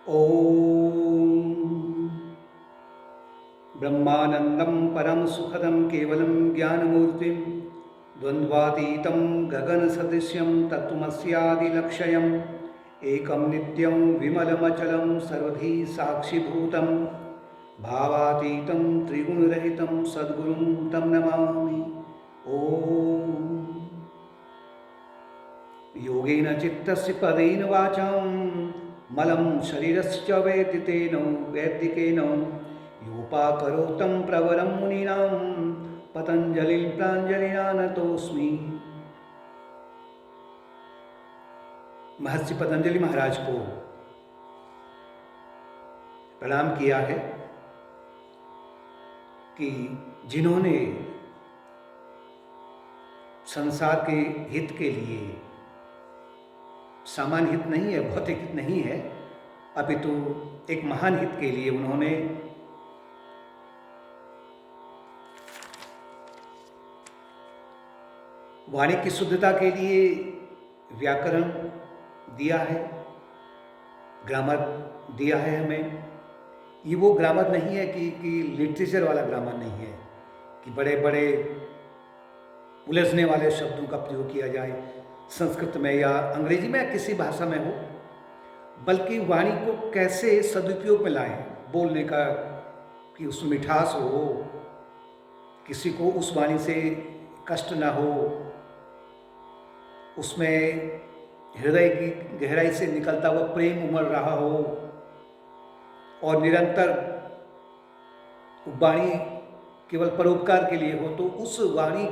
ॐ ब्रह्मानन्दं परं सुखदं केवलं ज्ञानमूर्तिं द्वन्द्वातीतं गगनसदृश्यं तत्त्वमस्यादिलक्ष्यम् एकं नित्यं विमलमचलं सर्वधी साक्षिभूतं भावातीतं त्रिगुणरहितं सद्गुरुं तं नमामि। ॐ योगेन चित्तस्य पदेन वाचां मलं शरीरस्य वैदिकेन योपाकरोतं प्रवरं मुनीनां पतञ्जलिं प्राञ्जलिना नतोऽस्मि। महर्षि पतंजलि महाराज को प्रणाम किया है कि जिन्होंने संसार के हित के लिए, सामान्य हित नहीं है, भौतिक हित नहीं है, अपितु एक महान हित के लिए उन्होंने वाणी की शुद्धता के लिए व्याकरण दिया है, ग्रामर दिया है हमें। ये वो ग्रामर नहीं है कि लिटरेचर वाला ग्रामर नहीं है कि बड़े बड़े उलझने वाले शब्दों का प्रयोग किया जाए संस्कृत में या अंग्रेजी में या किसी भाषा में हो, बल्कि वाणी को कैसे सदुपयोग में लाएं, बोलने का कि उसमें मिठास हो, किसी को उस वाणी से कष्ट ना हो, उसमें हृदय की गहराई से निकलता हुआ प्रेम उमड़ रहा हो और निरंतर वाणी केवल परोपकार के लिए हो, तो उस वाणी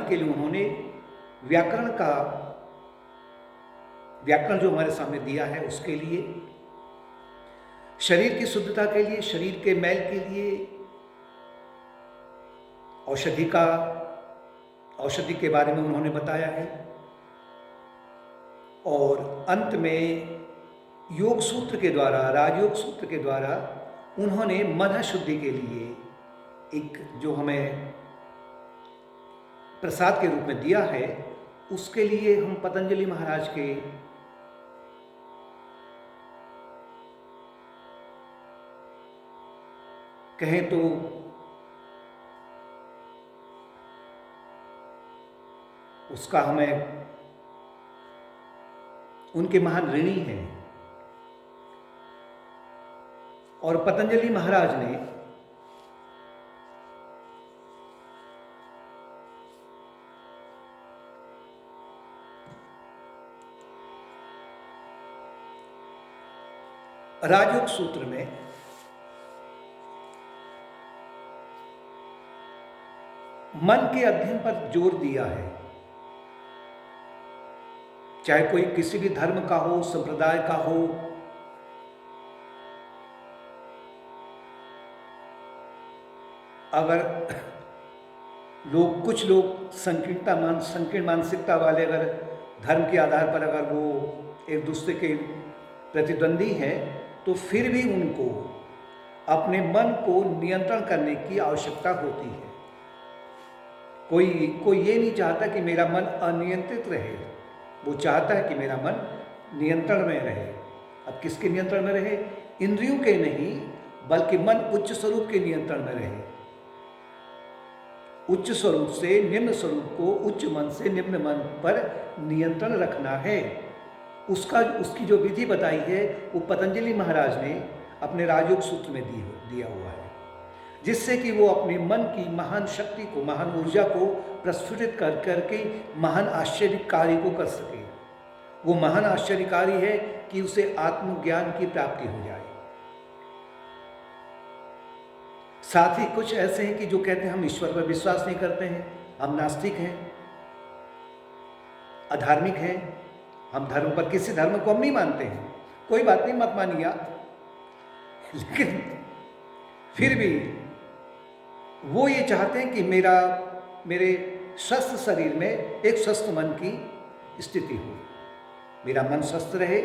के लिए उन्होंने व्याकरण जो हमारे सामने दिया है उसके लिए, शरीर की शुद्धता के लिए, शरीर के मैल के लिए औषधि के बारे में उन्होंने बताया है, और अंत में योग सूत्र के द्वारा, राजयोग सूत्र के द्वारा उन्होंने मन शुद्धि के लिए एक जो हमें प्रसाद के रूप में दिया है, उसके लिए हम पतंजलि महाराज के कहें तो उसका हमें उनके महान ऋणी हैं। और पतंजलि महाराज ने राजयोग सूत्र में मन के अध्ययन पर जोर दिया है। चाहे कोई किसी भी धर्म का हो, संप्रदाय का हो, अगर कुछ लोग संकीर्ण मानसिकता वाले अगर धर्म के आधार पर अगर वो एक दूसरे के प्रतिद्वंदी हैं, तो फिर भी उनको अपने मन को नियंत्रण करने की आवश्यकता होती है। कोई ये नहीं चाहता कि मेरा मन अनियंत्रित रहे, वो चाहता है कि मेरा मन नियंत्रण में रहे। अब किसके नियंत्रण में रहे? इंद्रियों के नहीं, बल्कि मन उच्च स्वरूप के नियंत्रण में रहे। उच्च स्वरूप से निम्न स्वरूप को, उच्च मन से निम्न मन पर नियंत्रण रखना है। उसकी जो विधि बताई है वो पतंजलि महाराज ने अपने राजयोग सूत्र में दिया हुआ है, जिससे कि वो अपने मन की महान शक्ति को, महान ऊर्जा को प्रस्फुटित कर करके महान आश्चर्य कार्य को कर सके। वो महान आश्चर्य कार्य है कि उसे आत्मज्ञान की प्राप्ति हो जाए। साथ ही कुछ ऐसे हैं कि जो कहते हैं हम ईश्वर पर विश्वास नहीं करते हैं, हम नास्तिक हैं, अधार्मिक हैं, हम धर्म पर, किसी धर्म को हम नहीं मानते हैं। कोई बात नहीं, मत मानिए आप, लेकिन फिर भी वो ये चाहते हैं कि मेरे स्वस्थ शरीर में एक स्वस्थ मन की स्थिति हो, मेरा मन स्वस्थ रहे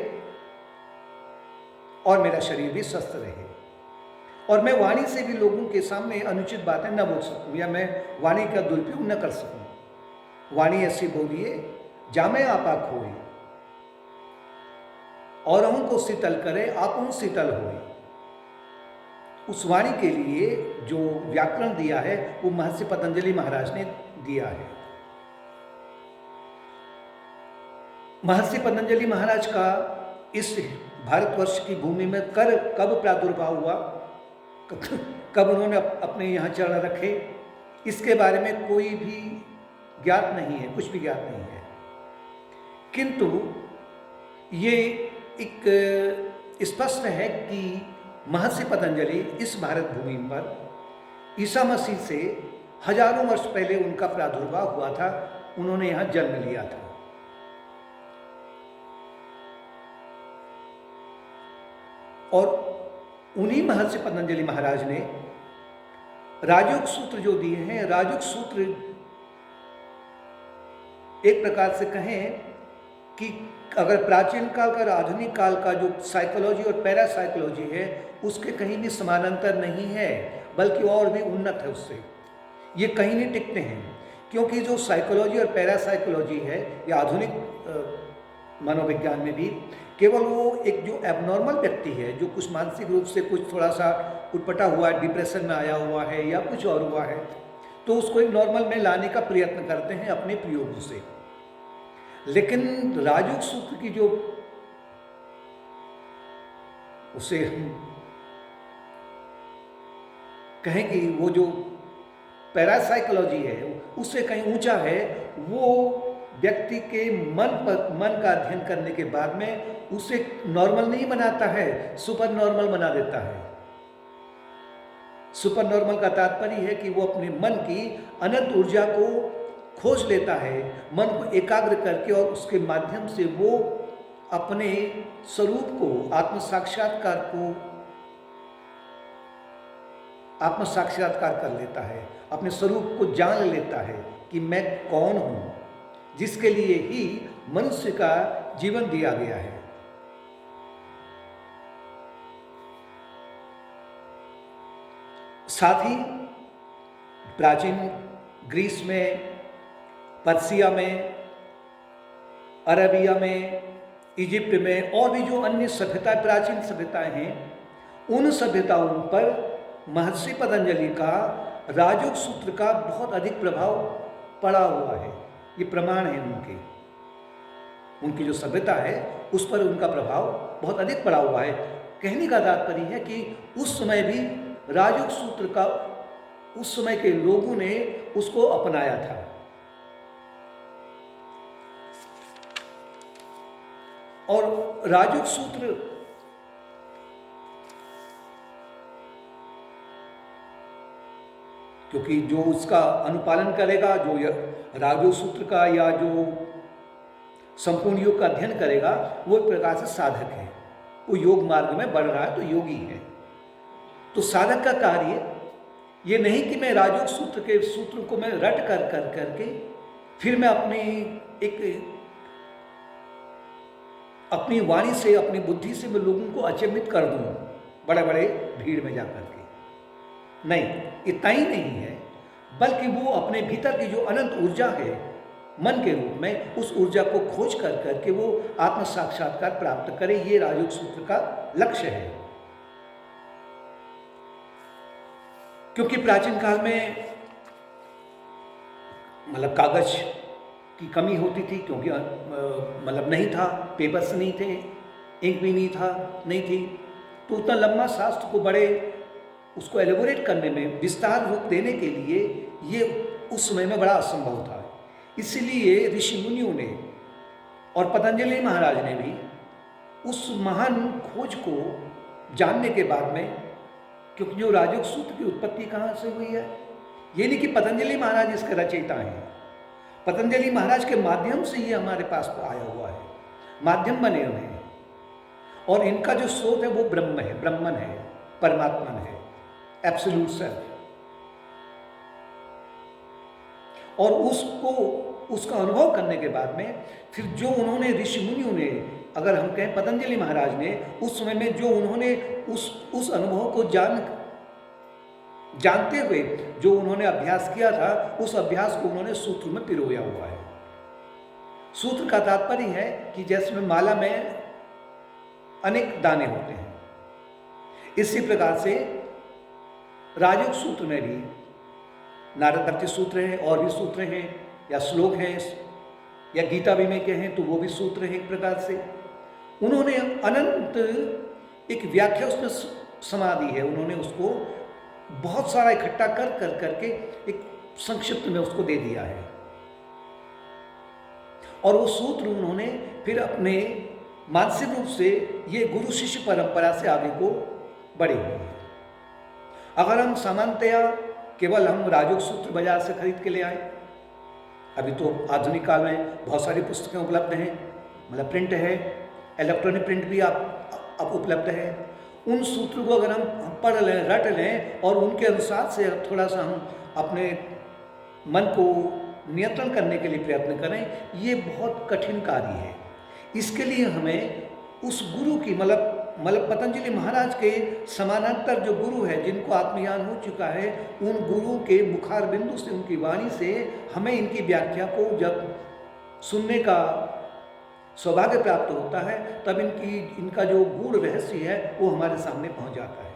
और मेरा शरीर भी स्वस्थ रहे, और मैं वाणी से भी लोगों के सामने अनुचित बातें न बोल सकूं या मैं वाणी का दुरुपयोग न कर सकूं। वाणी ऐसी बोलिए जामे आपा खोए, औरों को शीतल करे आपो शीतल होए। उस वाणी के लिए जो व्याकरण दिया है वो महर्षि पतंजलि महाराज ने दिया है। महर्षि पतंजलि महाराज का इस भारतवर्ष की भूमि में कब प्रादुर्भाव हुआ, कब उन्होंने अपने यहाँ चरण रखे, इसके बारे में कोई भी ज्ञात नहीं है, कुछ भी ज्ञात नहीं है। किंतु ये एक स्पष्ट है कि महर्षि पतंजलि इस भारत भूमि पर ईसा मसीह से हजारों वर्ष पहले उनका प्रादुर्भाव हुआ था, उन्होंने यहाँ जन्म लिया था। और उन्हीं महर्षि पतंजलि महाराज ने राजयोग सूत्र जो दिए हैं, राजयोग सूत्र एक प्रकार से कहें कि अगर प्राचीन काल का और आधुनिक काल का जो साइकोलॉजी और पैरासाइकोलॉजी है उसके कहीं भी समानांतर नहीं है, बल्कि और भी उन्नत है उससे। ये कहीं नहीं टिकते हैं, क्योंकि जो साइकोलॉजी और पैरासाइकोलॉजी है या आधुनिक मनोविज्ञान में भी केवल वो एक जो एबनॉर्मल व्यक्ति है, जो कुछ मानसिक रूप से कुछ थोड़ा सा उटपटा हुआ है, डिप्रेशन में आया हुआ है या कुछ और हुआ है, तो उसको एक नॉर्मल में लाने का प्रयत्न करते हैं अपने प्रयोगों से। लेकिन राजयोग सूत्र की जो उसे कहें कि वो जो पैरासाइकोलॉजी है उससे कहीं ऊंचा है, वो व्यक्ति के मन का अध्ययन करने के बाद में उसे नॉर्मल नहीं बनाता है, सुपर नॉर्मल बना देता है। सुपर नॉर्मल का तात्पर्य है कि वो अपने मन की अनंत ऊर्जा को खोज लेता है, मन को एकाग्र करके, और उसके माध्यम से वो अपने स्वरूप को, आत्म साक्षात्कार कर लेता है, अपने स्वरूप को जान लेता है कि मैं कौन हूं, जिसके लिए ही मनुष्य का जीवन दिया गया है। साथ ही प्राचीन ग्रीस में, पर्सिया में, अरबिया में, इजिप्ट में और भी जो अन्य सभ्यता, प्राचीन सभ्यताएं हैं, उन सभ्यताओं पर महर्षि पतंजलि का राजयोग सूत्र का बहुत अधिक प्रभाव पड़ा हुआ है। ये प्रमाण है उनकी जो सभ्यता है उस पर उनका प्रभाव बहुत अधिक पड़ा हुआ है। कहने का तात्पर्य है कि उस समय भी राजयोग सूत्र का उस समय के लोगों ने उसको अपनाया था। और राजयोग सूत्र क्योंकि जो उसका अनुपालन करेगा, जो राजयोग सूत्र का या जो संपूर्ण योग का अध्ययन करेगा, वो एक प्रकार से साधक है, वो योग मार्ग में बढ़ रहा है तो योगी है। तो साधक का कार्य ये नहीं कि मैं राजयोग सूत्र के सूत्र को मैं रट करके फिर मैं अपनी वाणी से, अपनी बुद्धि से मैं लोगों को अचंभित कर दूं बड़े बड़े भीड़ में जाकर के। नहीं, इतना ही नहीं है, बल्कि वो अपने भीतर की जो अनंत ऊर्जा है मन के रूप में, उस ऊर्जा को खोज करके वो आत्म साक्षात्कार प्राप्त करे। ये राजयोग सूत्र का लक्ष्य है। क्योंकि प्राचीन काल में मतलब कागज की कमी होती थी, क्योंकि मतलब नहीं था, पेपर्स नहीं थे, इंक भी नहीं थी, तो उतना लंबा शास्त्र को बड़े उसको एलेबोरेट करने में, विस्तार रूप देने के लिए ये उस समय में बड़ा असंभव था। इसलिए ऋषि मुनियों ने और पतंजलि महाराज ने भी उस महान खोज को जानने के बाद में, क्योंकि जो राजयोग सूत्र की उत्पत्ति कहाँ से हुई है, ये नहीं कि पतंजलि महाराज इसके रचयिता हैं, पतंजलि महाराज के माध्यम से ये हमारे पास आया हुआ है, माध्यम बने हुए हैं। और इनका जो स्रोत है वो ब्रह्म है, ब्रह्मन है, परमात्मन है, एब्सोल्यूट सेल्फ। और उसका अनुभव करने के बाद में फिर जो उन्होंने ऋषि मुनियों ने, अगर हम कहें पतंजलि महाराज ने उस समय में जो उन्होंने उस अनुभव को जानते हुए जो उन्होंने अभ्यास किया था, उस अभ्यास को उन्होंने सूत्र में पिरोया हुआ है। सूत्र का तात्पर्य है कि जैसे मैं माला में अनेक दाने होते हैं। इसी प्रकार से राजयोग सूत्र में भी नारद भक्ति सूत्र हैं, और भी सूत्र हैं या श्लोक हैं, या गीता भी में के हैं तो वो भी सूत्र हैं। एक प्रकार से उन्होंने अनंत एक व्याख्या उसमें समाधि है, उन्होंने उसको बहुत सारा इकट्ठा कर कर करके एक संक्षिप्त में उसको दे दिया है, और वो सूत्र उन्होंने फिर अपने मानसिक रूप से ये गुरु शिष्य परंपरा से आगे को बढ़े हुए हैं। अगर हम सामान्यतया केवल हम राजयोग सूत्र बाजार से खरीद के ले आए, अभी तो आधुनिक काल में बहुत सारी पुस्तकें उपलब्ध हैं, मतलब प्रिंट है, इलेक्ट्रॉनिक प्रिंट भी आप अब उपलब्ध है। उन सूत्रों को अगर हम पढ़ लें, रट लें, और उनके अनुसार से थोड़ा सा हम अपने मन को नियंत्रण करने के लिए प्रयत्न करें, ये बहुत कठिन कार्य है। इसके लिए हमें उस गुरु की मतलब पतंजलि महाराज के समानांतर जो गुरु है, जिनको आत्मज्ञान हो चुका है, उन गुरुओं के मुखार बिंदु से, उनकी वाणी से हमें इनकी व्याख्या को जब सुनने का सौभाग्य प्राप्त होता है, तब इनका जो गूढ़ रहस्य है वो हमारे सामने पहुंच जाता है।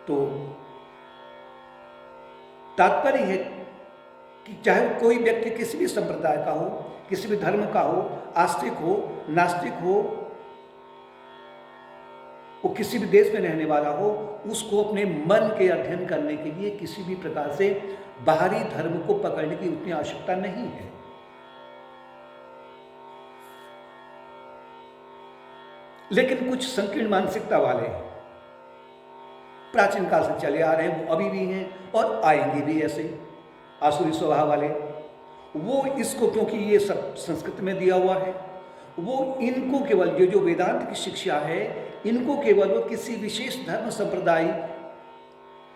तो तात्पर्य है कि चाहे कोई व्यक्ति किसी भी संप्रदाय का हो, किसी भी धर्म का हो, आस्तिक हो, नास्तिक हो, वो किसी भी देश में रहने वाला हो, उसको अपने मन के अध्ययन करने के लिए किसी भी प्रकार से बाहरी धर्म को पकड़ने की उतनी आवश्यकता नहीं है। लेकिन कुछ संकीर्ण मानसिकता वाले प्राचीन काल से चले आ रहे हैं, वो अभी भी हैं और आएंगे भी, ऐसे आसुरी स्वभाव वाले, वो इसको, क्योंकि ये सब संस्कृत में दिया हुआ है, वो इनको केवल जो वेदांत की शिक्षा है, इनको केवल वो किसी विशेष धर्म संप्रदाय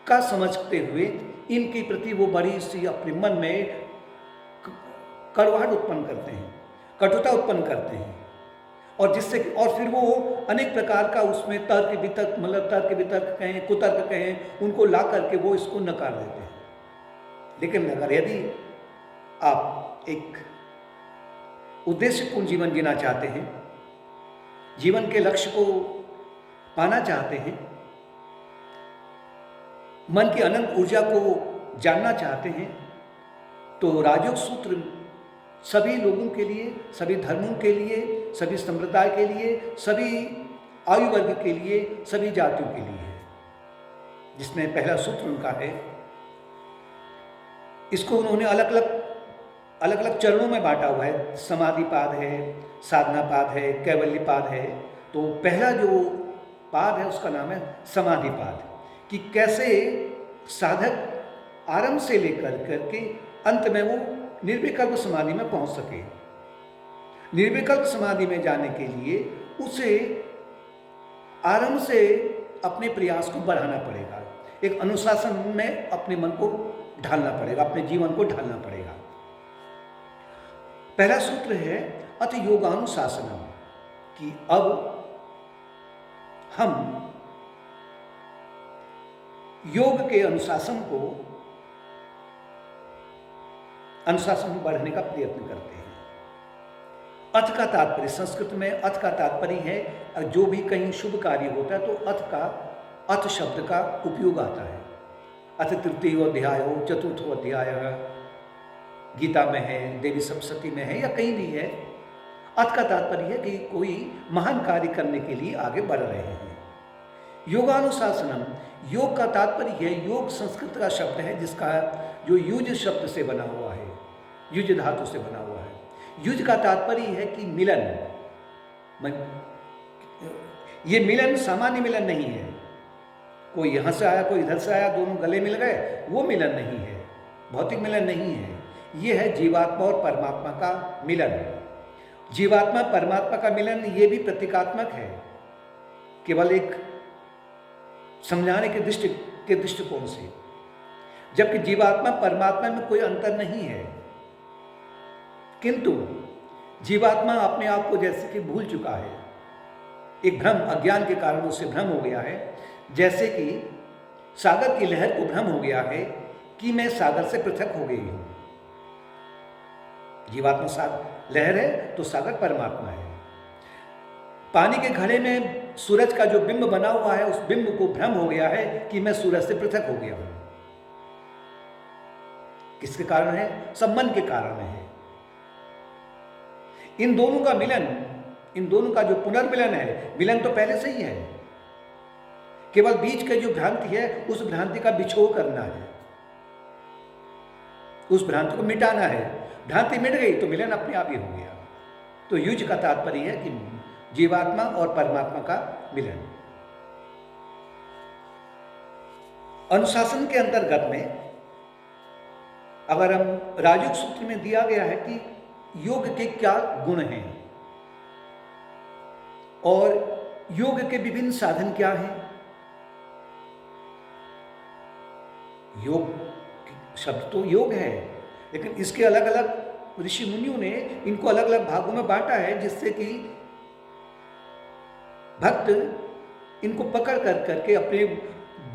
का समझते हुए इनके प्रति वो बड़ी सी अपने मन में कड़वाहट उत्पन्न करते हैं, कटुता उत्पन्न करते हैं, और जिससे और फिर वो अनेक प्रकार का उसमें तर्क वितर्क, मतलब तर्क वितर्क कहें, कुतर्क कहें, उनको ला करके वो इसको नकार देते हैं। लेकिन अगर यदि आप एक उद्देश्यपूर्ण जीवन जीना चाहते हैं, जीवन के लक्ष्य को पाना चाहते हैं, मन की अनंत ऊर्जा को जानना चाहते हैं, तो राजयोग सूत्र सभी लोगों के लिए, सभी धर्मों के लिए, सभी संप्रदाय के लिए, सभी आयु वर्ग के लिए, सभी जातियों के लिए है। जिसमें पहला सूत्र उनका है, इसको उन्होंने अलग अलग चरणों में बांटा हुआ है। समाधिपाद है, साधनापाद है, कैवल्यपाद है। तो पहला जो पाद है उसका नाम है समाधिपाद, कि कैसे साधक आरंभ से लेकर करके अंत में वो निर्विकल्प समाधि में पहुंच सके। निर्विकल्प समाधि में जाने के लिए उसे आरंभ से अपने प्रयास को बढ़ाना पड़ेगा, एक अनुशासन में अपने मन को ढालना पड़ेगा, अपने जीवन को ढालना पड़ेगा। पहला सूत्र है अथ योगानुशासनम, कि अब हम योग के अनुशासन में बढ़ने का प्रयत्न करते हैं। अथ का तात्पर्य, संस्कृत में अथ का तात्पर्य है, जो भी कहीं शुभ कार्य होता है तो अथ शब्द का उपयोग आता है। अथ तृतीय अध्याय हो, चतुर्थो अध्याय गीता में है, देवी सप्तशती में है, या कहीं भी है। अथ का तात्पर्य है कि कोई महान कार्य करने के लिए आगे बढ़ रहे हैं। योगानुशासनम, योग का तात्पर्य है, योग संस्कृत का शब्द है जिसका जो युज शब्द से बना हुआ है, युज धातु से बना हुआ है। युज का तात्पर्य है कि मिलन। ये मिलन सामान्य मिलन नहीं है, कोई यहाँ से आया कोई इधर से आया, दोनों गले मिल गए, वो मिलन नहीं है, भौतिक मिलन नहीं है। ये है जीवात्मा और परमात्मा का मिलन। जीवात्मा परमात्मा का मिलन ये भी प्रतीकात्मक है, केवल एक समझाने के दृष्टिकोण से, जबकि जीवात्मा परमात्मा में कोई अंतर नहीं है। किंतु जीवात्मा अपने आप को जैसे कि भूल चुका है, एक भ्रम, अज्ञान के कारण उससे भ्रम हो गया है। जैसे कि सागर की लहर को भ्रम हो गया है कि मैं सागर से पृथक हो गई हूँ। जीवात्मा सागर लहर है तो सागर परमात्मा है। पानी के घड़े में सूरज का जो बिंब बना हुआ है, उस बिंब को भ्रम हो गया है कि मैं सूरज से पृथक हो गया हूं। किसके कारण है? सब मन के कारण है। इन दोनों का मिलन, इन दोनों का जो पुनर्मिलन है, मिलन तो पहले से ही है, केवल बीच का जो भ्रांति है उस भ्रांति का बिछोह करना है, उस भ्रांति को मिटाना है। भ्रांति मिट गई तो मिलन अपने आप ही हो गया। तो युज का तात्पर्य है कि जीवात्मा और परमात्मा का मिलन। अनुशासन के अंतर्गत में अगर हम राजयोग सूत्र में दिया गया है कि योग के क्या गुण हैं और योग के विभिन्न साधन क्या हैं। योग शब्द तो योग है, लेकिन इसके अलग अलग ऋषि मुनियों ने इनको अलग अलग भागों में बांटा है, जिससे कि भक्त इनको पकड़ कर करके अपने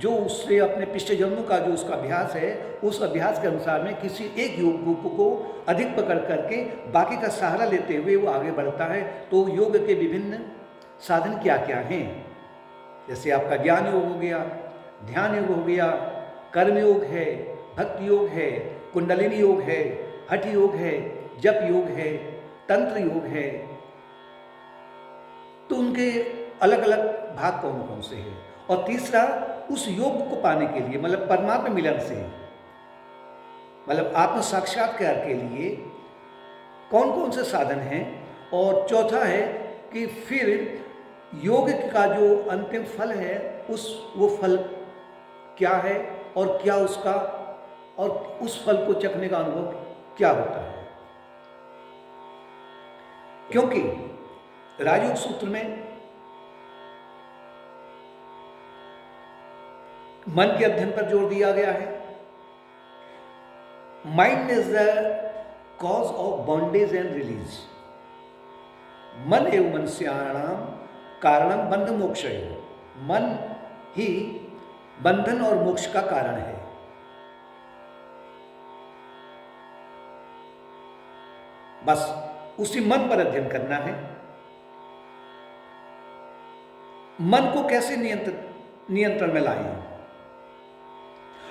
जो उससे अपने पिछले जन्मों का जो उसका अभ्यास है, उस अभ्यास के अनुसार में किसी एक योग रूप को अधिक पकड़ करके बाकी का सहारा लेते हुए वो आगे बढ़ता है। तो योग के विभिन्न साधन क्या क्या हैं? जैसे आपका ज्ञान योग हो गया, ध्यान योग हो गया, कर्म योग है, भक्ति योग है, कुंडलिनी योग है, हठ योग है, जप योग है, तंत्र योग है। तो उनके अलग अलग भाग कौन कौन से हैं? और तीसरा, उस योग को पाने के लिए मतलब परमात्मा मिलन से, मतलब आत्म साक्षात्कार के लिए कौन कौन से साधन हैं? और चौथा है कि फिर योग का जो अंतिम फल है वो फल क्या है और क्या उसका, और उस फल को चखने का अनुभव क्या होता है। क्योंकि राजयोग सूत्र में मन के अध्ययन पर जोर दिया गया है। Mind is the cause of bondage and release. मन एवं मनुष्याणाम कारणम बंध मोक्षयो। मन ही बंधन और मोक्ष का कारण है। बस उसी मन पर अध्ययन करना है। मन को कैसे नियंत्रण में लाएं?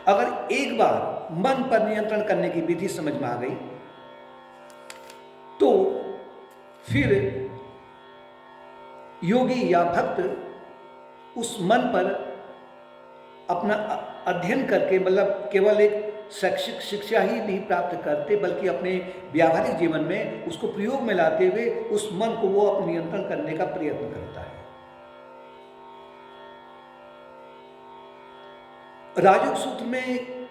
अगर एक बार मन पर नियंत्रण करने की विधि समझ में आ गई तो फिर योगी या भक्त उस मन पर अपना अध्ययन करके, मतलब केवल एक शैक्षिक शिक्षा ही नहीं प्राप्त करते, बल्कि अपने व्यावहारिक जीवन में उसको प्रयोग में लाते हुए उस मन को वो अपने नियंत्रण करने का प्रयत्न करता है। राजयोग सूत्र में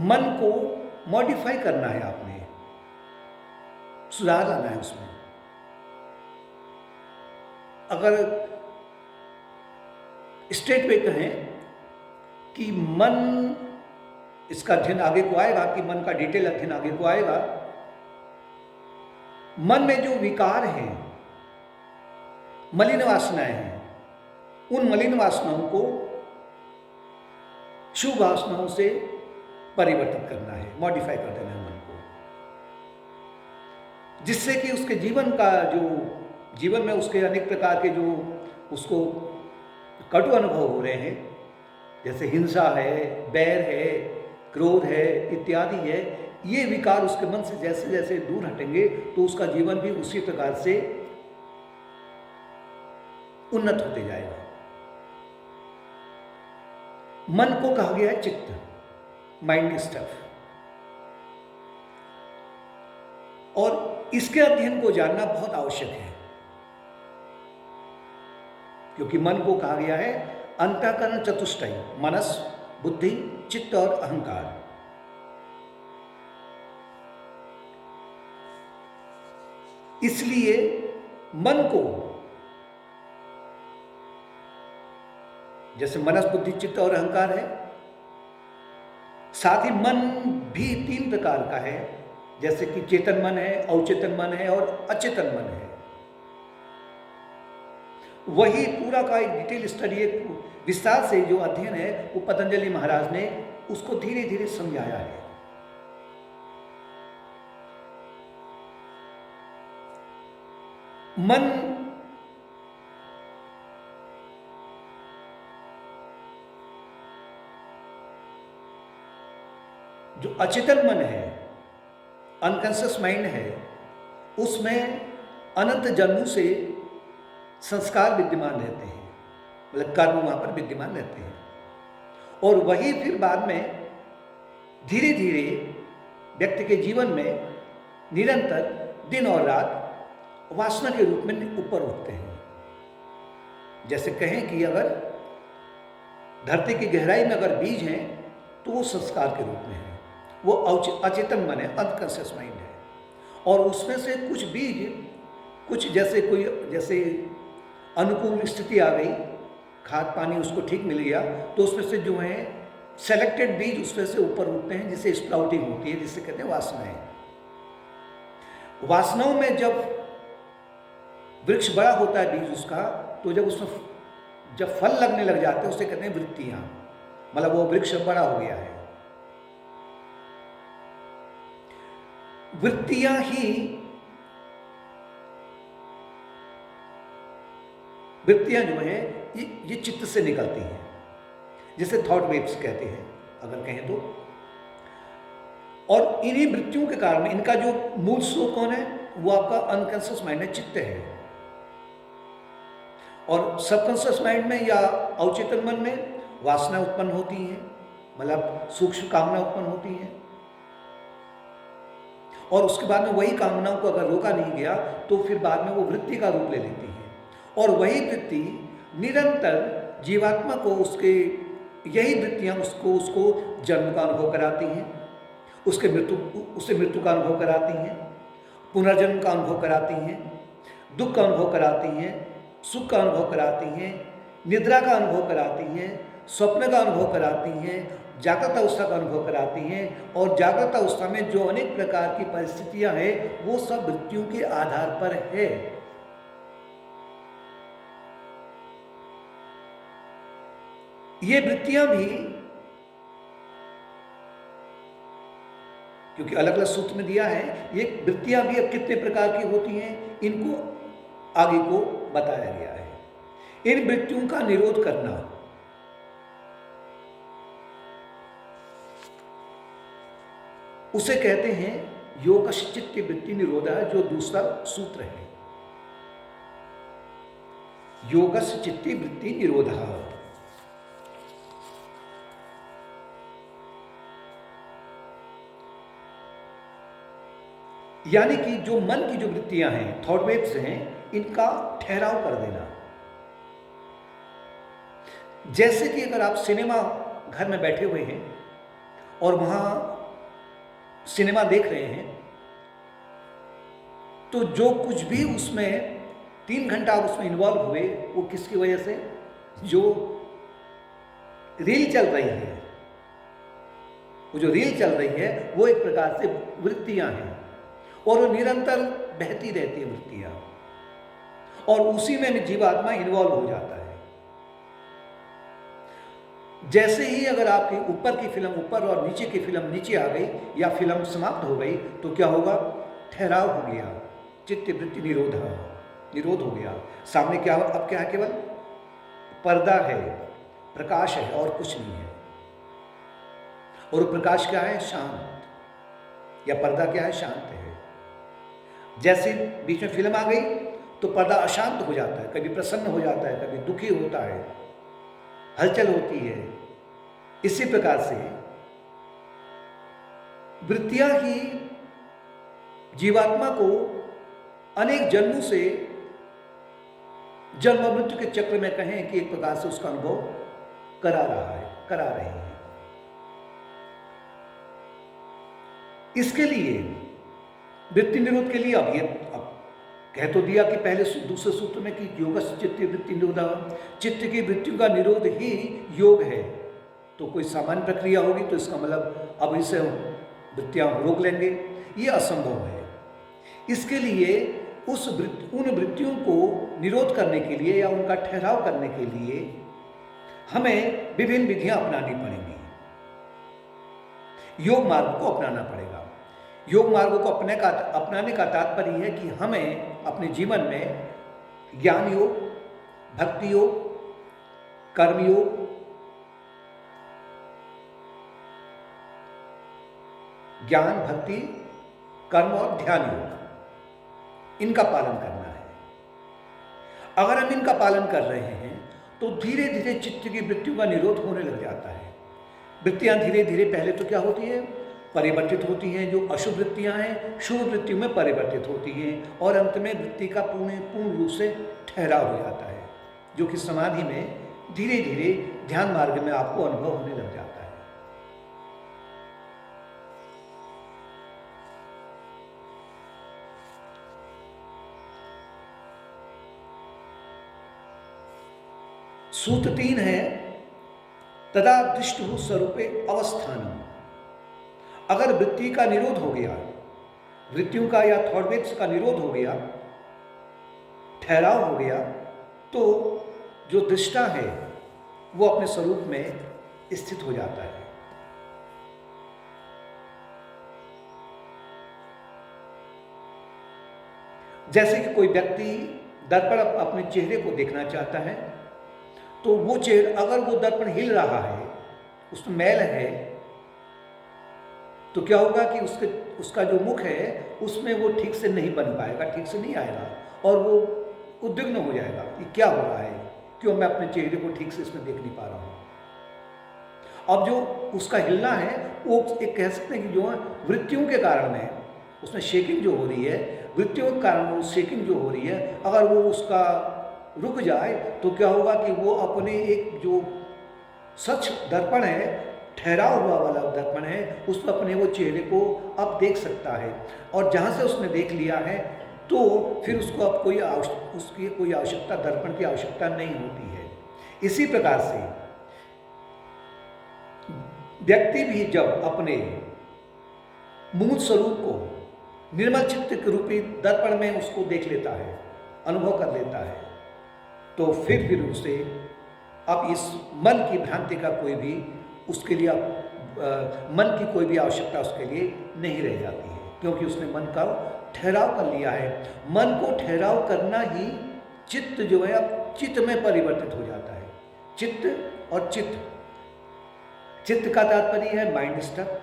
मन को मॉडिफाई करना है, आपने सुधार लाना है उसमें। अगर स्ट्रेट वे कहें कि मन, इसका अध्ययन आगे को आएगा, कि मन का डिटेल अध्ययन आगे को आएगा। मन में जो विकार हैं, मलिन वासनाएं हैं, उन मलिन वासनाओं को शुभ वासनाओं से परिवर्तित करना है, मॉडिफाई कर देना है मन को, जिससे कि उसके जीवन का जो जीवन में उसके अनेक प्रकार के जो उसको कटु अनुभव हो रहे हैं, जैसे हिंसा है, बैर है, क्रोध है इत्यादि है, ये विकार उसके मन से जैसे जैसे दूर हटेंगे तो उसका जीवन भी उसी प्रकार से उन्नत होते जाएगा। मन को कहा गया है चित्त, माइंड स्टफ, और इसके अध्ययन को जानना बहुत आवश्यक है, क्योंकि मन को कहा गया है अंतःकरण चतुष्टय, मनस, बुद्धि, चित्त और अहंकार। इसलिए मन को, जैसे मनस, बुद्धि, चित्त और अहंकार है, साथ ही मन भी तीन प्रकार का है, जैसे कि चेतन मन है, अवचेतन मन है और अचेतन मन है। वही पूरा का एक डिटेल स्टडी, एक विस्तार से जो अध्ययन है, वो पतंजलि महाराज ने उसको धीरे धीरे समझाया है। मन जो अचेतन मन है, अनकॉन्शियस माइंड है, उसमें अनंत जन्मों से संस्कार विद्यमान रहते हैं, मतलब कर्म वहां पर विद्यमान रहते हैं। और वही फिर बाद में धीरे धीरे व्यक्ति के जीवन में निरंतर दिन और रात वासना के रूप में ऊपर उठते हैं। जैसे कहें कि अगर धरती की गहराई में अगर बीज हैं तो वो संस्कार के रूप में है, वो अचेतन मन है, अनकॉन्शियस माइंड है। और उसमें से कुछ बीज, कुछ जैसे अनुकूल स्थिति आ गई, खाद पानी उसको ठीक मिल गया, तो उसमें से जो है सेलेक्टेड बीज उसमें से ऊपर उठते हैं, जिससे स्प्राउटिंग होती है, जिससे कहते हैं वासनाएं। वासनाओं में जब वृक्ष बड़ा होता है बीज उसका, तो जब उसमें जब फल लगने लग जाते हैं उसे कहते हैं वृत्तियां, मतलब वो वृक्ष बड़ा हो गया है। वृत्तियां जो है ये चित्त से निकलती हैं, जिसे थॉट वेव्स कहते हैं अगर कहें तो। और इन्हीं वृत्तियों के कारण इनका जो मूल स्रोत कौन है, वो आपका अनकॉन्शियस माइंड है, चित्त है। और सबकॉन्शियस माइंड में या अवचेतन मन में वासना उत्पन्न होती हैं, मतलब सूक्ष्म कामना उत्पन्न होती हैं। और उसके बाद में वही कामनाओं को अगर रोका नहीं गया तो फिर बाद में वो वृत्ति का रूप ले लेती है। और वही वृत्ति निरंतर जीवात्मा को यही वृत्तियां उसको जन्म का अनुभव कराती हैं, उसे मृत्यु का अनुभव कराती हैं, पुनर्जन्म का अनुभव कराती हैं, दुख का अनुभव कराती हैं, सुख का अनुभव कराती हैं, निद्रा का अनुभव कराती हैं, स्वप्न का अनुभव कराती हैं, जागृत अवस्था का अनुभव कराती हैं। और जागृत अवस्था में जो अनेक प्रकार की परिस्थितियां हैं वो सब वृत्तियों के आधार पर है। ये वृत्तियां भी, क्योंकि अलग अलग सूत्र में दिया है, ये वृत्तियां भी अब कितने प्रकार की होती हैं इनको आगे को बताया गया है। इन वृत्तियों का निरोध करना, उसे कहते हैं योगश्चित्त वृत्ति निरोधा, जो दूसरा सूत्र है, योगश्चित्त वृत्ति निरोधा। यानी कि जो मन की जो वृत्तियां हैं, थॉट वेव्स हैं, इनका ठहराव कर देना। जैसे कि अगर आप सिनेमा घर में बैठे हुए हैं और वहां सिनेमा देख रहे हैं, तो जो कुछ भी उसमें 3 घंटा आप उसमें इन्वॉल्व हुए, वो किसकी वजह से, जो रील चल रही है, वो जो रील चल रही है वो एक प्रकार से वृत्तियां हैं, और वो निरंतर बहती रहती है वृत्तियां, और उसी में जीवात्मा इन्वॉल्व हो जाता है। जैसे ही अगर आपकी ऊपर की फिल्म ऊपर और नीचे की फिल्म नीचे आ गई, या फिल्म समाप्त हो गई, तो क्या होगा, ठहराव हो गया, चित्त वृत्ति निरोध हो गया। सामने क्या, अब क्या है, केवल पर्दा है, प्रकाश है, और कुछ नहीं है। और प्रकाश क्या है, शांत, या पर्दा क्या है, शांत है। जैसे बीच में फिल्म आ गई तो पर्दा अशांत हो जाता है, कभी प्रसन्न हो जाता है, कभी दुखी होता है, हलचल होती है। इसी प्रकार से वृत्तियां ही जीवात्मा को अनेक जन्मों से जन्म मृत्यु के चक्र में कहें कि एक प्रकार से उसका अनुभव करा रहे हैं। इसके लिए वृत्ति निरोध के लिए अब कह तो दिया कि पहले दूसरे सूत्र में कि योगस्य चित्त वृत्ति निरोधा, चित्त की वृत्तियों का निरोध ही योग है। तो कोई सामान्य प्रक्रिया होगी तो इसका मतलब अब इसे वृत्तियां रोक लेंगे, ये असंभव है। इसके लिए उन वृत्तियों को निरोध करने के लिए या उनका ठहराव करने के लिए हमें विभिन्न विधियां अपनानी पड़ेंगी, योग मार्ग को अपनाना पड़ेगा। योग मार्गों को अपनाने का तात्पर्य है कि हमें अपने जीवन में ज्ञान योग, भक्ति योग, कर्म योग, ज्ञान, भक्ति, कर्म और ध्यान योग, इनका पालन करना है। अगर हम इनका पालन कर रहे हैं तो धीरे धीरे चित्त की वृत्तियों का निरोध होने लग जाता है। वृत्तियां धीरे धीरे पहले तो क्या होती है, परिवर्तित होती हैं। जो अशुभ वृत्तियां हैं शुभ वृत्तियों में परिवर्तित होती हैं और अंत में वृत्ति का पूर्ण रूप से ठहराव हो जाता है, जो कि समाधि में धीरे धीरे ध्यान मार्ग में आपको अनुभव होने लग जाता है। सूत्र 3 है, तदा दृष्टु स्वरूपे अवस्थानम। अगर वृत्ति का निरोध हो गया, वृत्तियों का या थॉट वेव्स का निरोध हो गया, ठहराव हो गया, तो जो दृष्टा है वो अपने स्वरूप में स्थित हो जाता है। जैसे कि कोई व्यक्ति दर्पण अपने चेहरे को देखना चाहता है, तो वो चेहरा, अगर वो दर्पण हिल रहा है, उसमें मैल है, तो क्या होगा कि उसका जो मुख है उसमें वो ठीक से नहीं बन पाएगा, ठीक से नहीं आएगा और वो उद्विग्न हो जाएगा कि क्या हो रहा है, क्यों मैं अपने चेहरे को ठीक से इसमें देख नहीं पा रहा हूं। अब जो उसका हिलना है वो एक कह सकते हैं कि जो वृत्तियों के कारण है, उसमें शेकिंग जो हो रही है, वृत्तियों के कारण वो शेकिंग जो हो रही है, अगर वो उसका रुक जाए तो क्या होगा कि वो अपने एक जो सच दर्पण है, ठहराव हुआ वाला दर्पण है, उस पर अपने वो चेहरे को अब देख सकता है। और जहाँ से उसने देख लिया है तो फिर उसको अब उसकी कोई आवश्यकता, दर्पण की आवश्यकता नहीं होती है। इसी प्रकार से व्यक्ति भी जब अपने मूल स्वरूप को निर्मल चित्त के रूपी दर्पण में उसको देख लेता है, अनुभव कर लेता है, तो फिर उसे अब इस मन की भ्रांति का कोई भी उसके लिए मन की कोई भी आवश्यकता उसके लिए नहीं रह जाती है, क्योंकि उसने मन का ठहराव कर लिया है। मन को ठहराव करना ही चित्त जो है अब चित्त में परिवर्तित हो जाता है। चित्त और चित्त का तात्पर्य है माइंड स्टफ,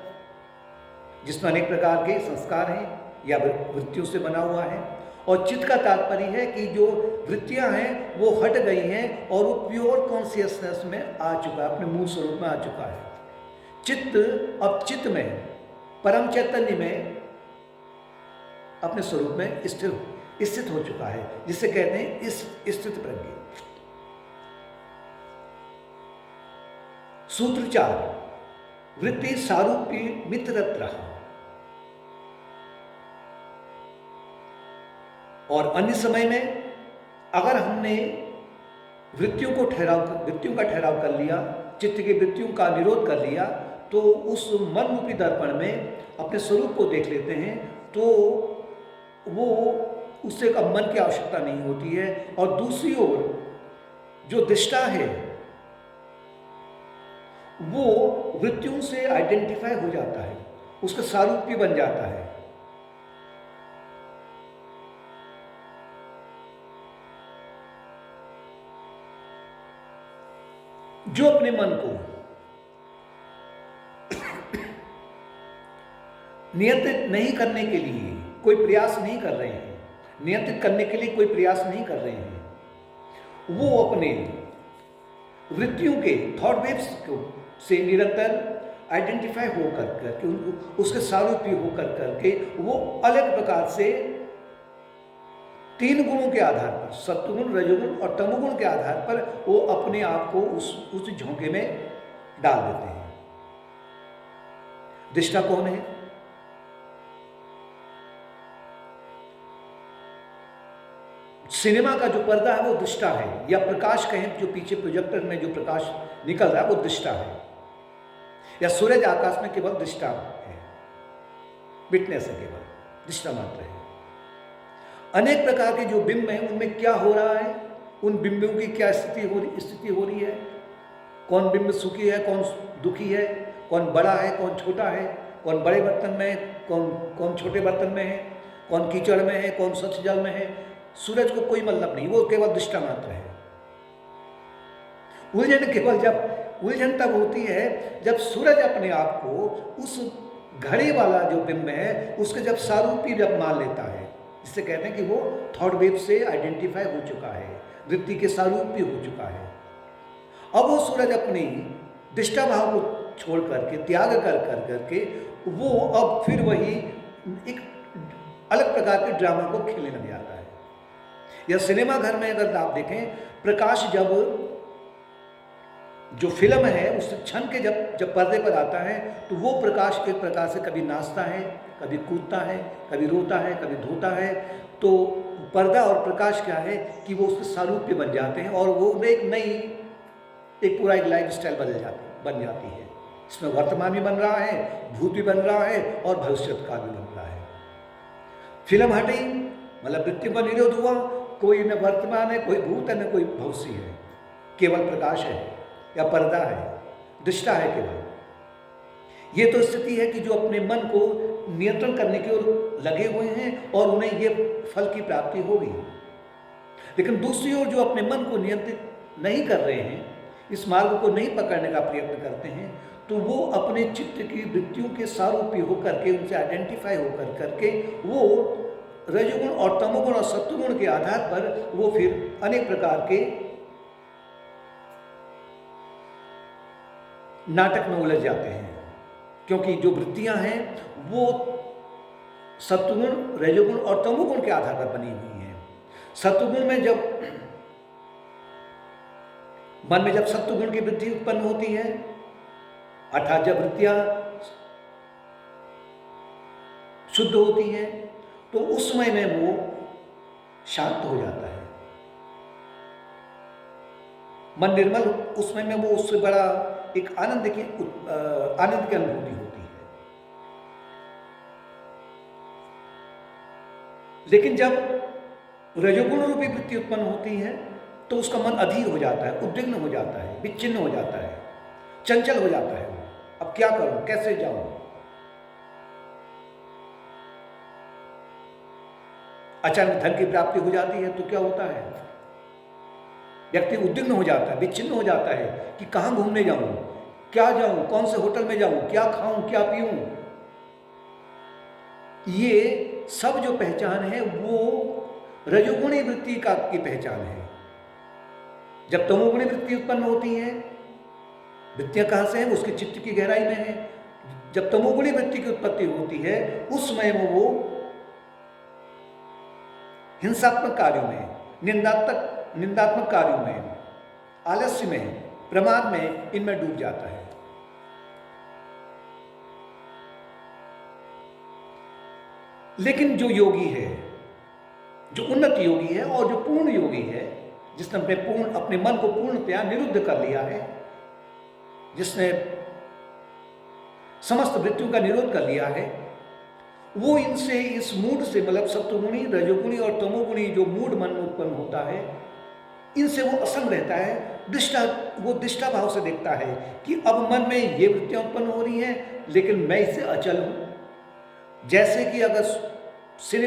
जिसमें अनेक प्रकार के संस्कार हैं या वृत्तियों से बना हुआ है। और चित्त का तात्पर्य है कि जो वृत्तियां हैं वो हट गई हैं और वो प्योर कॉन्शियसनेस में आ चुका है, अपने मूल स्वरूप में आ चुका है। चित्त अब चित्त में, परम चैतन्य में, अपने स्वरूप में स्थित हो चुका है, जिसे कहते हैं इस स्थित प्रज्ञ। सूत्र 4, वृत्ति सारूप्य मित्रत्र। और अन्य समय में अगर हमने वृत्तियों का ठहराव कर लिया, चित्त की वृत्तियों का निरोध कर लिया, तो उस मन रूपी दर्पण में अपने स्वरूप को देख लेते हैं, तो वो उससे का मन की आवश्यकता नहीं होती है। और दूसरी ओर जो दृष्टा है वो वृत्तियों से आइडेंटिफाई हो जाता है, उसका सारूप्य बन जाता है। जो अपने मन को नियंत्रित नहीं करने के लिए कोई प्रयास नहीं कर रहे हैं, नियंत्रित करने के लिए कोई प्रयास नहीं कर रहे हैं, वो अपने वृत्तियों के थॉट वेव्स से निरंतर आइडेंटिफाई होकर करके, उसके सारूप्य होकर करके वो अलग प्रकार से 3 गुणों के आधार पर, सत्वगुण, रजोगुण और तमोगुण के आधार पर वो अपने आप को उस झोंके में डाल देते हैं। दृष्टा कौन है? सिनेमा का जो पर्दा है वो दृष्टा है, या प्रकाश कहें, जो पीछे प्रोजेक्टर में जो प्रकाश निकल रहा है वो दृष्टा है, या सूरज आकाश में केवल दृष्टा है, विटनेस है, केवल दृष्टा मात्र है। अनेक प्रकार के जो बिंब हैं उनमें क्या हो रहा है, उन बिंबों की क्या स्थिति हो रही है, कौन बिंब सुखी है, कौन दुखी है, कौन बड़ा है, कौन छोटा है, कौन बड़े बर्तन में है, कौन कौन छोटे बर्तन में है, कौन कीचड़ में है, कौन स्वच्छ जल में है। सूरज को कोई मतलब नहीं, वो केवल दृष्टा मात्र है। उलझन तब होती है जब सूरज अपने आप को उस घड़े वाला जो बिंब है उसके जब सारूपी जब मान लेता है, जिससे कहते हैं कि वो थॉट वेव से आइडेंटिफाई हो चुका है, वृत्ति के सारूपी हो चुका है। अब वो सूरज अपनी दृष्टा भाव को छोड़ करके त्याग कर करके वो अब फिर वही एक अलग प्रकार के ड्रामा को खेलने लग जाता है। या सिनेमा घर में अगर आप देखें, प्रकाश जब जो फिल्म है उस क्षण के जब पर्दे पर आता है तो वो प्रकाश के प्रकार से कभी नाचता है, कभी कूदता है, कभी रोता है, कभी धोता है। तो पर्दा और प्रकाश क्या है कि वो उसके सारूप्य बन जाते हैं और वो एक पूरा एक लाइफ स्टाइल बन जाती है। इसमें वर्तमान भी बन रहा है, भूत भी बन रहा है और भविष्य काल भी बन रहा है। फिल्म हटी मतलब मृत्यु का निरोध हुआ, कोई न वर्तमान है, कोई भूत है, न कोई भविष्य है, केवल प्रकाश है या पर्दा है, दृष्टा है केवल। ये तो स्थिति है कि जो अपने मन को नियंत्रण करने की ओर लगे हुए हैं और उन्हें ये फल की प्राप्ति होगी। लेकिन दूसरी ओर जो अपने मन को नियंत्रित नहीं कर रहे हैं, इस मार्ग को नहीं पकड़ने का प्रयत्न करते हैं, तो वो अपने चित्त की वृत्तियों के सारूपी होकर के, उनसे आइडेंटिफाई होकर करके वो रजोगुण और तमोगुण और सत्वगुण के आधार पर वो फिर अनेक प्रकार के नाटक में उलझ जाते हैं। क्योंकि जो वृत्तियां हैं वो सत्वगुण, रजोगुण और तमोगुण के आधार पर बनी हुई हैं। सत्वगुण में जब मन में जब सत्वगुण की वृत्ति उत्पन्न होती है, अर्थात जब वृत्तियां शुद्ध होती हैं, तो उस समय में वो शांत हो जाता है, मन निर्मल, उस समय में वो उससे बड़ा एक आनंद की अनुभूति होती है। लेकिन जब रजोगुण रूपी वृत्ति उत्पन्न होती है तो उसका मन अधीर हो जाता है, उद्विग्न हो जाता है, विच्छिन्न हो जाता है, चंचल हो जाता है। अब क्या करूं, कैसे जाऊं? अचानक धन की प्राप्ति हो जाती है तो क्या होता है, व्यक्ति उद्विग्न हो जाता है, विच्छिन्न हो जाता है कि कहां घूमने जाऊं, क्या जाऊं, कौन से होटल में जाऊं, क्या खाऊं, क्या पीऊं। ये सब जो पहचान है वो रजोगुणी वृत्ति की पहचान है। जब तमोगुणी वृत्ति उत्पन्न होती है, वृत्तियां कहां से हैं, उसके चित्त की गहराई में है। जब तमोगुणी वृत्ति की उत्पत्ति होती है उस समय में वो हिंसात्मक कार्यों में, निंदात्मक कार्यों में, आलस्य में, प्रमाद में, इनमें डूब जाता है। लेकिन जो योगी है, जो उन्नत योगी है और जो पूर्ण योगी है, जिसने अपने मन को पूर्णतया निरुद्ध कर लिया है, जिसने समस्त वृत्तियों का निरोध कर लिया है, वो इनसे, इस मूड से, मतलब सत्वगुणी, रजोगुणी और तमोगुणी जो मूड मन में उत्पन्न होता है, इनसे वो असंग रहता है। वो दृष्टा भाव से देखता है कि अब मन में ये वृत्तियां उत्पन्न हो रही हैं, लेकिन मैं इससे अचल हूं। जैसे कि अगर सिनेमा